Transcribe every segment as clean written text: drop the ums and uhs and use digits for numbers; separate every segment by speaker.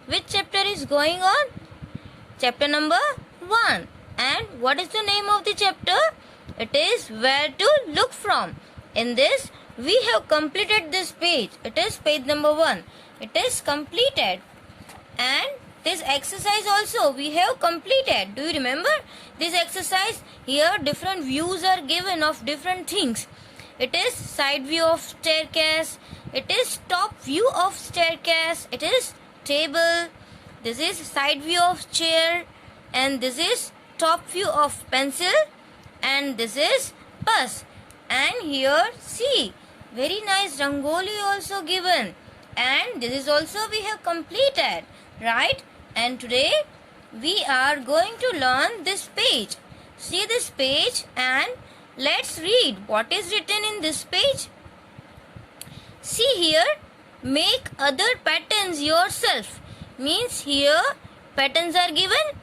Speaker 1: Which chapter is going on? Chapter number 1. And what is the name of the chapter? It is Where to Look From. In this, we have completed this page. It is page number 1. It is completed. And this exercise also we have completed. Do you remember this exercise? Here different views are given of different things. It is side view of staircase. It is top view of staircase. It is table. This is side view of chair. And this is top view of pencil. And this is bus. And here see, very nice rangoli also given. And this is also we have completed, right? And today we are going to learn this page. See this page and let's read what is written in this page. See here, make other patterns yourself. Means here patterns are given.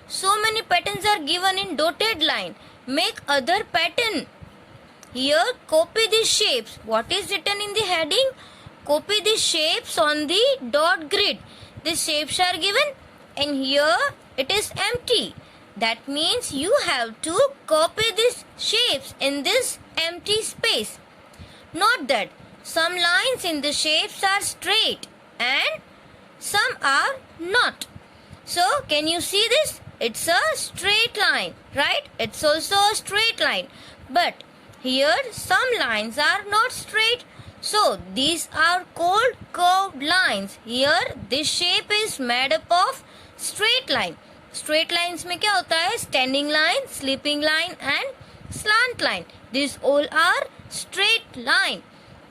Speaker 1: So many patterns are given in dotted line. Make other pattern. Here copy these shapes. What is written in the heading? Copy these shapes on the dot grid. These shapes are given and here it is empty. That means you have to copy these shapes in this empty space. Note that some lines in the shapes are straight and some are not. So can you see this? It's a straight line, right? It's also a straight line. But here some lines are not straight. So these are called curved lines. Here this shape is made up of straight line. Straight lines में क्या होता है? Standing line, sleeping line and slant line. These all are straight line.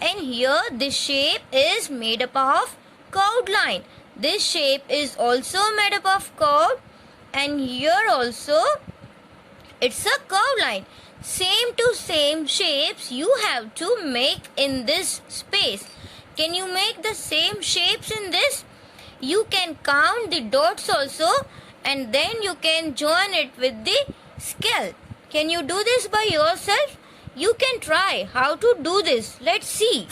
Speaker 1: And here this shape is made up of curved line. This shape is also made up of curved. And here also it's a curved line. Same to same shapes you have to make in this space. Can you make the same shapes in this? You can count the dots also and then you can join it with the scale. Can you do this by yourself? You can try how to do this. Let's see.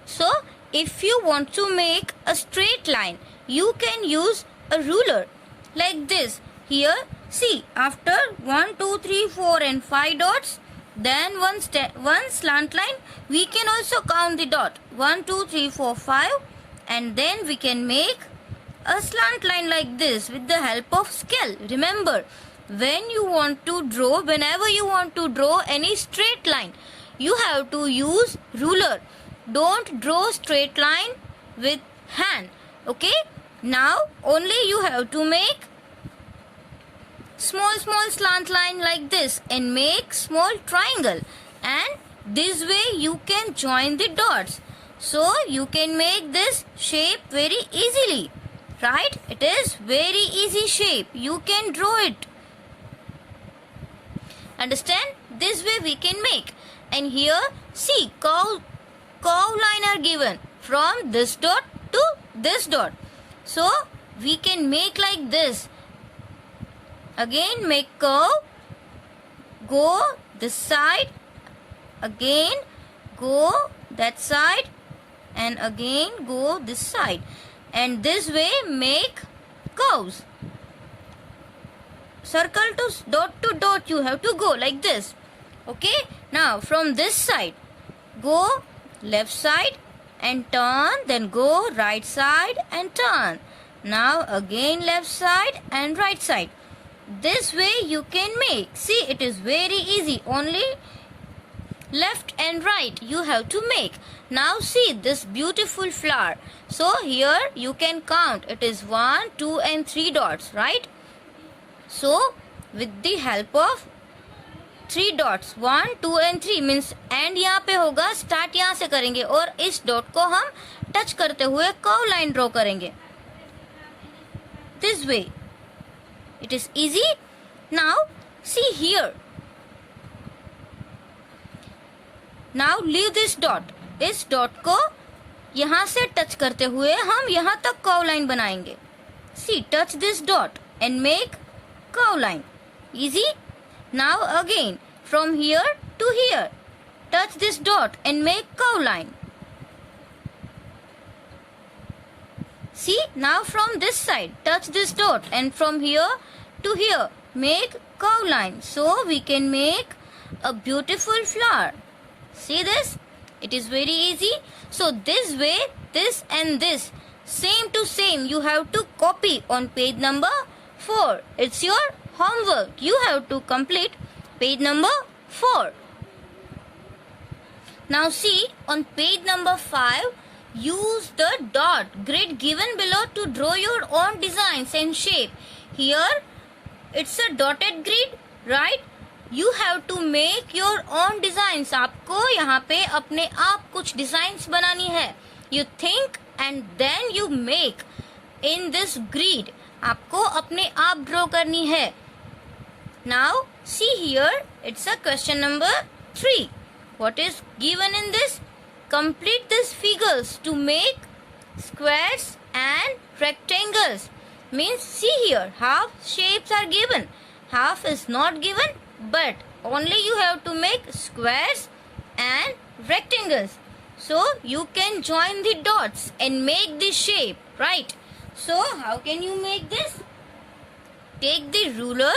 Speaker 1: So if you want to make a straight line, you can use a ruler like this. Here see, after 1, 2, 3, 4 and 5 dots, then one slant line, we can also count the dot. 1, 2, 3, 4, 5 and then we can make a slant line like this with the help of scale. Remember, whenever you want to draw any straight line, you have to use ruler. Don't draw straight line with hand. Okay? Now only you have to make small slant line like this and make small triangle, and this way you can join the dots. So you can make this shape very easily, right? It is very easy shape. You can draw it. Understand? This way we can make. And here see, curve line are given from this dot to this dot. So we can make like this. Again make curve, go this side, again go that side and again go this side, and this way make curves. Circle to dot you have to go like this. Okay, now from this side go left side and turn, then go right side and turn. Now again left side and right side. This way you can make. See, it is very easy. Only left and right you have to make. Now see this beautiful flower. So here you can count. It is 1, 2 and 3 dots, right? So with the help of 3 dots, 1, 2 and 3 means end यहाँ पे होगा, start यहाँ से करेंगे और इस dot को हम touch करते हुए curve line draw करेंगे. This way. It is easy. Now see here. Now leave this dot. इस dot को यहाँ से touch करते हुए हम यहाँ तक curve line बनाएंगे. See, touch this dot and make curve line. Easy. Now again from here to here, touch this dot and make curve line. See, now from this side, touch this dot, and from here to here, make curve line. So we can make a beautiful flower. See this? It is very easy. So this way, this and this, same to same, you have to copy on page number 4. It's your homework. You have to complete page number 4. Now see, on page number 5, use the dot grid given below to draw your own designs and shape. Here, it's a dotted grid, right? You have to make your own designs. आपको यहाँ पे अपने आप कुछ designs बनानी है. You think and then you make in this grid. आपको अपने आप draw करनी है. Now, see here, it's a question number 3. What is given in this? Complete these figures to make squares and rectangles. Means see here, half shapes are given. Half is not given, but only you have to make squares and rectangles. So you can join the dots and make the shape, right? So how can you make this? Take the ruler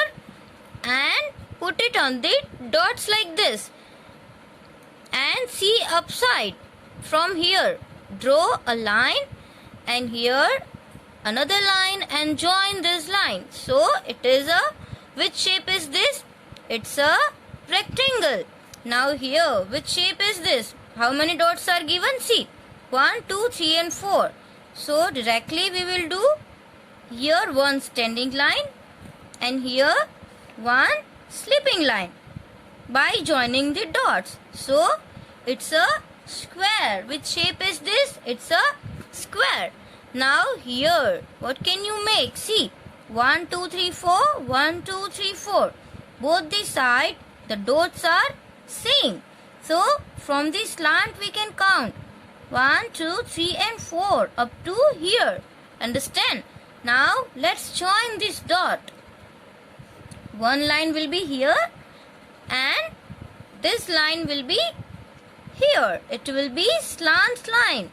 Speaker 1: and put it on the dots like this. And see upside. From here, draw a line, and here another line, and join this line. So it is a, which shape is this? It's a rectangle. Now here, which shape is this? How many dots are given? See, 1, 2, 3 and 4. So directly we will do here one standing line and here one slipping line by joining the dots. So it's a square. Which shape is this? It's a square. Now here, what can you make? See, 1, 2, 3, 4, 1, 2, 3, 4. Both the side, the dots are same. So from the slant we can count 1, 2, 3 and 4 up to here. Understand? Now let's join this dot. One line will be here and this line will be here. It will be slant line.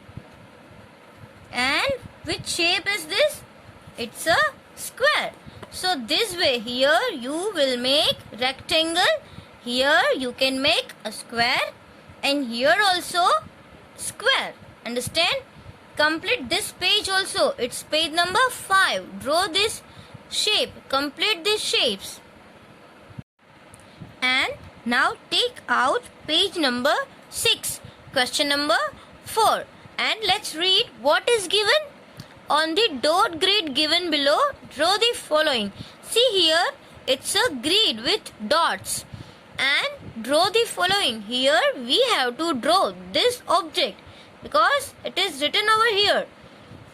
Speaker 1: And which shape is this? It's a square. So this way, here you will make rectangle. Here you can make a square. And here also square. Understand? Complete this page also. It's page number 5. Draw this shape. Complete these shapes. And now take out page number 6. Question number 4. And let's read what is given. On the dot grid given below, draw the following. See here, it's a grid with dots. And draw the following. Here we have to draw this object because it is written over here.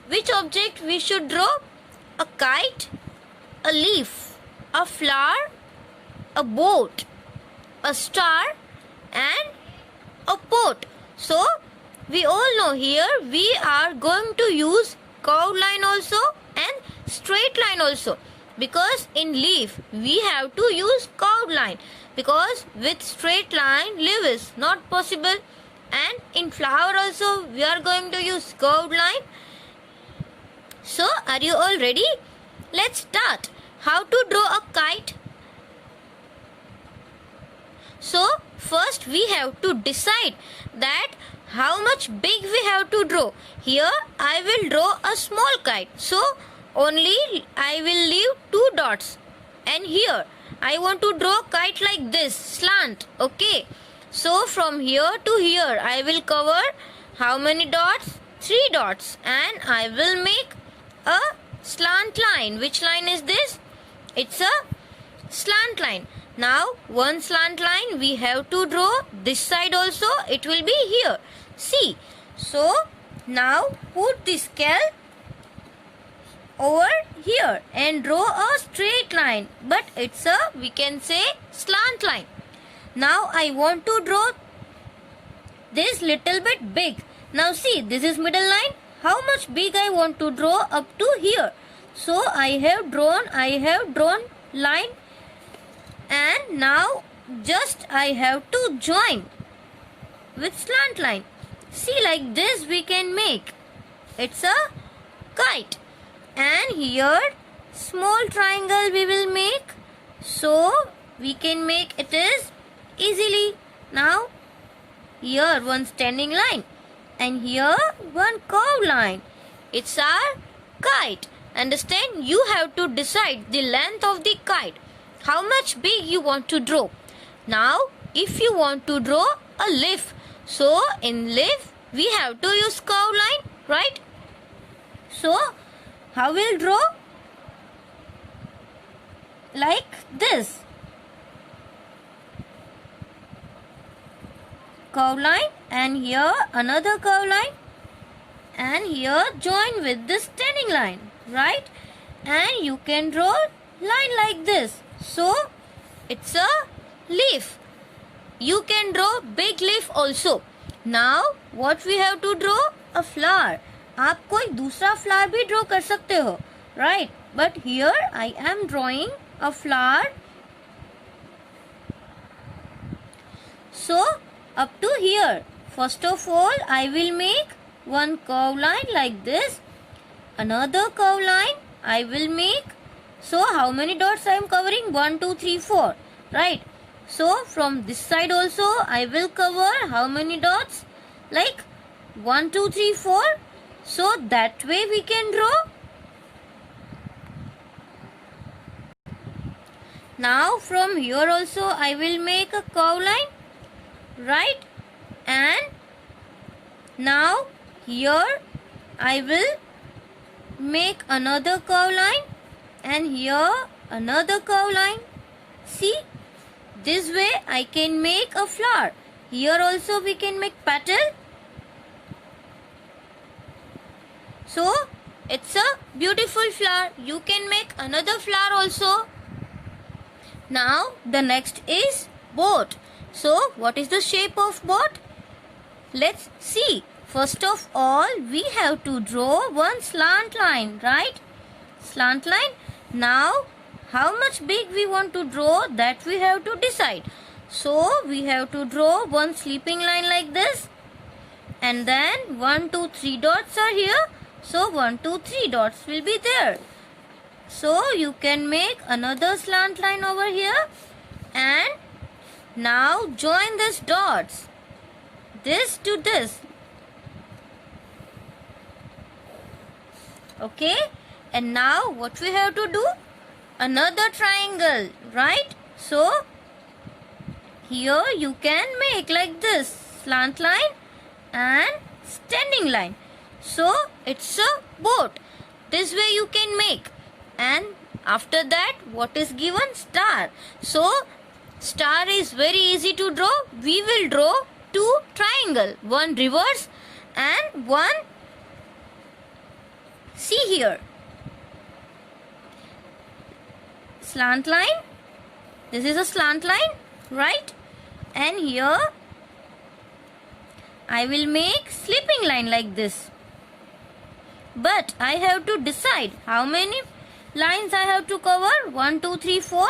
Speaker 1: Which object we should draw? A kite, a leaf, a flower, a boat, a star and a pot. So we all know here we are going to use curved line also and straight line also, because in leaf we have to use curved line because with straight line leaf is not possible, and in flower also we are going to use curved line. So are you all ready? Let's start. How to draw a kite? So first we have to decide that how much big we have to draw. Here I will draw a small kite. So only I will leave 2 dots. And here I want to draw kite like this, slant. Okay. So from here to here I will cover how many dots? 3 dots. And I will make a slant line. Which line is this? It's a slant line. Now one slant line we have to draw this side also. It will be here. See. So now put the scale over here and draw a straight line. But it's a, we can say, slant line. Now I want to draw this little bit big. Now see, this is middle line. How much big I want to draw up to here. So I have drawn line. And now just I have to join with slant line. See, like this we can make. It's a kite. And here small triangle we will make. So we can make it is easily. Now here one standing line and here one curved line. It's our kite. Understand? You have to decide the length of the kite. How much big you want to draw. Now if you want to draw a leaf, so in leaf we have to use curved line, right? So how we'll draw? Like this. Curved line and here another curved line and here join with this standing line, right? And you can draw line like this. So it's a leaf. You can draw big leaf also. Now what we have to draw? A flower. आप कोई दूसरा flower भी draw कर सकते हो, right? But here I am drawing a flower. So up to here. First of all, I will make one curved line like this. Another curved line I will make. So how many dots I am covering? 1, 2, 3, 4. Right. So from this side also I will cover how many dots? Like 1, 2, 3, 4. So that way we can draw. Now from here also I will make a curved line. Right. And now here I will make another curved line and here another curved line. See, this way I can make a flower. Here also we can make petal. So it's a beautiful flower. You can make another flower also. Now the next is boat. So what is the shape of boat? Let's see. First of all, we have to draw one slant line, right? Slant line. Now, how much big we want to draw, that we have to decide. So, we have to draw one sleeping line like this. And then 1, 2, 3 dots are here. So, 1, 2, 3 dots will be there. So, you can make another slant line over here. And now, join these dots. This to this. Okay, and now what we have to do? Another triangle, right? So here you can make like this slant line and standing line. So it's a boat. This way you can make. And after that, what is given? Star. So star is very easy to draw. We will draw two triangle, one reverse and one. See here, slant line. This is a slant line, right? And here I will make sleeping line like this. But I have to decide how many lines I have to cover. 1, 2, 3, 4.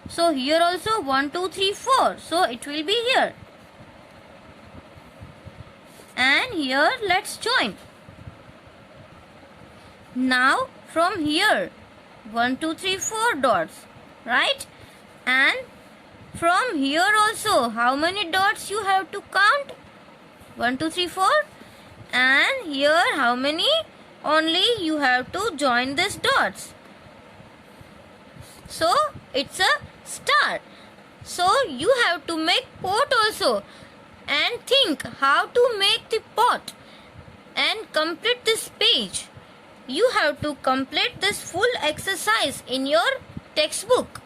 Speaker 1: So here also 1, 2, 3, 4. So it will be here. And here let's join. Now from here 1, 2, 3, 4 dots, right? And from here also how many dots you have to count? 1, 2, 3, 4. And here how many? Only you have to join these dots. So it's a star. So you have to make pot also and think how to make the pot and complete this page. You have to complete this full exercise in your textbook.